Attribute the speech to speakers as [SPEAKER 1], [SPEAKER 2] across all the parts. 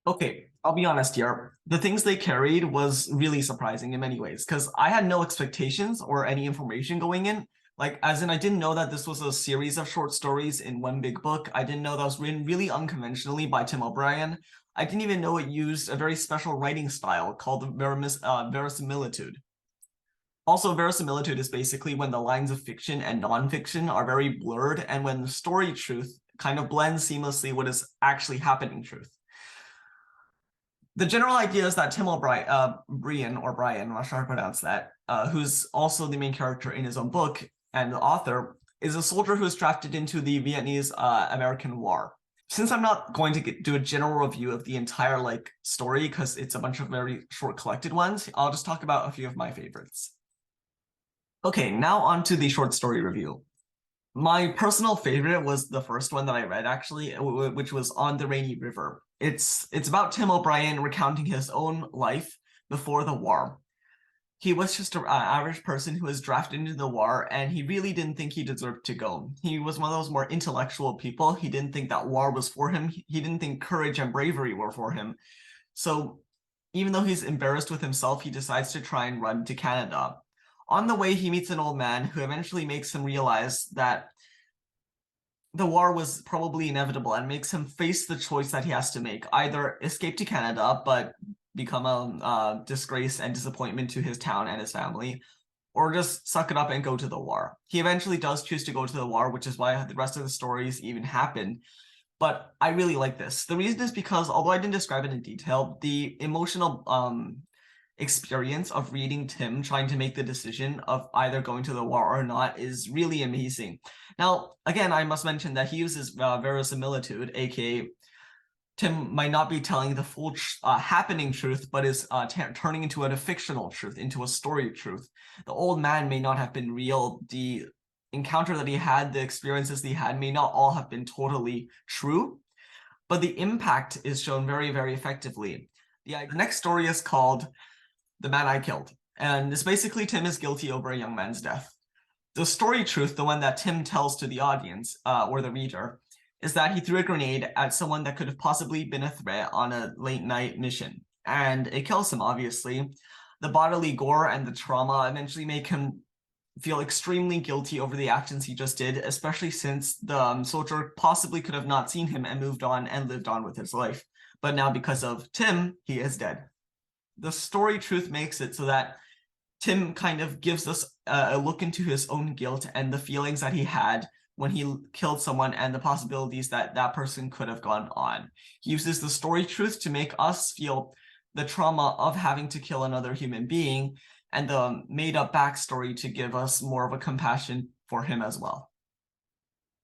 [SPEAKER 1] Okay, I'll be honest here. The things they carried was really surprising in many ways because I had no expectations or any information going in. Like, as in, I didn't know that this was a series of short stories in one big book. I didn't know that was written really unconventionally by Tim O'Brien. I didn't even know it used a very special writing style called verisimilitude. Also, verisimilitude is basically when the lines of fiction and nonfiction are very blurred and when the story truth kind of blends seamlessly what is actually happening truth. The general idea is that Tim O'Brien, Brian, I'm not sure how to pronounce that, who's also the main character in his own book and the author, is a soldier who is drafted into the Vietnamese-American War. Since I'm not going to do a general review of the entire story because it's a bunch of very short collected ones, I'll just talk about a few of my favorites. Okay, now on to the short story review. My personal favorite was the first one that I read, actually, which was On the Rainy River. It's about Tim O'Brien recounting his own life before the war. He was just an average person who was drafted into the war, and he really didn't think he deserved to go. He was one of those more intellectual people. He didn't think that war was for him. He didn't think courage and bravery were for him. So even though he's embarrassed with himself, he decides to try and run to Canada. On the way, he meets an old man who eventually makes him realize that the war was probably inevitable and makes him face the choice that he has to make. Either escape to Canada, but become a disgrace and disappointment to his town and his family, or just suck it up and go to the war. He eventually does choose to go to the war, which is why the rest of the stories even happen. But I really like this. The reason is because, although I didn't describe it in detail, the emotional experience of reading Tim trying to make the decision of either going to the war or not is really amazing. Now, again, I must mention that he uses verisimilitude, aka Tim might not be telling the full happening truth, but is turning into a fictional truth, into a story truth. The old man may not have been real. The encounter that he had, the experiences that he had may not all have been totally true, but the impact is shown very, very effectively. The next story is called The Man I Killed, and it's basically Tim is guilty over a young man's death. The story truth, the one that Tim tells to the audience, or the reader, is that he threw a grenade at someone that could have possibly been a threat on a late night mission. And it kills him, obviously. The bodily gore and the trauma eventually make him feel extremely guilty over the actions he just did, especially since the soldier possibly could have not seen him and moved on and lived on with his life. But now because of Tim, he is dead. The story truth makes it so that Tim kind of gives us a look into his own guilt and the feelings that he had when he killed someone and the possibilities that that person could have gone on. He uses the story truth to make us feel the trauma of having to kill another human being and the made-up backstory to give us more of a compassion for him as well.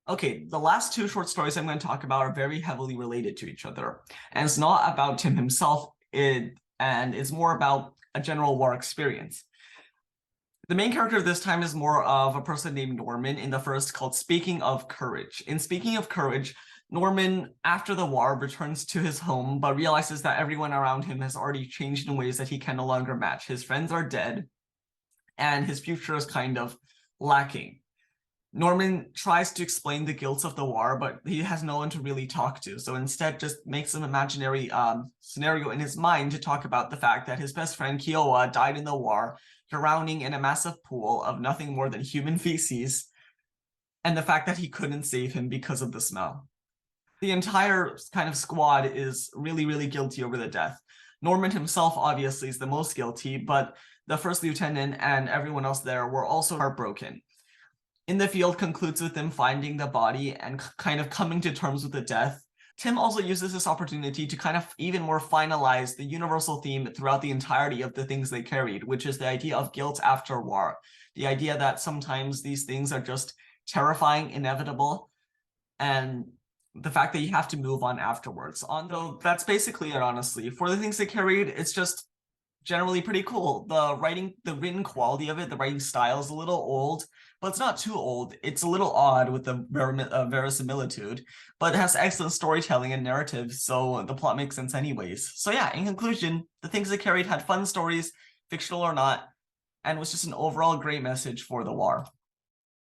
[SPEAKER 1] Okay, the last two short stories I'm going to talk about are very heavily related to each other. And it's not about Tim himself, and it's more about a general war experience. The main character this time is more of a person named Norman in the first, called Speaking of Courage. In Speaking of Courage, Norman, after the war, returns to his home, but realizes that everyone around him has already changed in ways that he can no longer match. His friends are dead, and his future is kind of lacking. Norman tries to explain the guilt of the war, but he has no one to really talk to, so instead just makes an imaginary scenario in his mind to talk about the fact that his best friend Kiowa died in the war, drowning in a massive pool of nothing more than human feces, and the fact that he couldn't save him because of the smell. The entire kind of squad is really, really guilty over the death. Norman himself obviously is the most guilty, but the first lieutenant and everyone else there were also heartbroken. In the Field concludes with them finding the body and kind of coming to terms with the death. Tim also uses this opportunity to kind of even more finalize the universal theme throughout the entirety of the things they carried, which is the idea of guilt after war. The idea that sometimes these things are just terrifying, inevitable, and the fact that you have to move on afterwards. Though that's basically it, honestly. For the things they carried, it's just generally pretty cool. The written quality of it, the writing style is a little old, but it's not too old. It's a little odd with the verisimilitude, but it has excellent storytelling and narrative, so the plot makes sense anyways. So yeah, in conclusion, the things it carried had fun stories, fictional or not, and was just an overall great message for the war.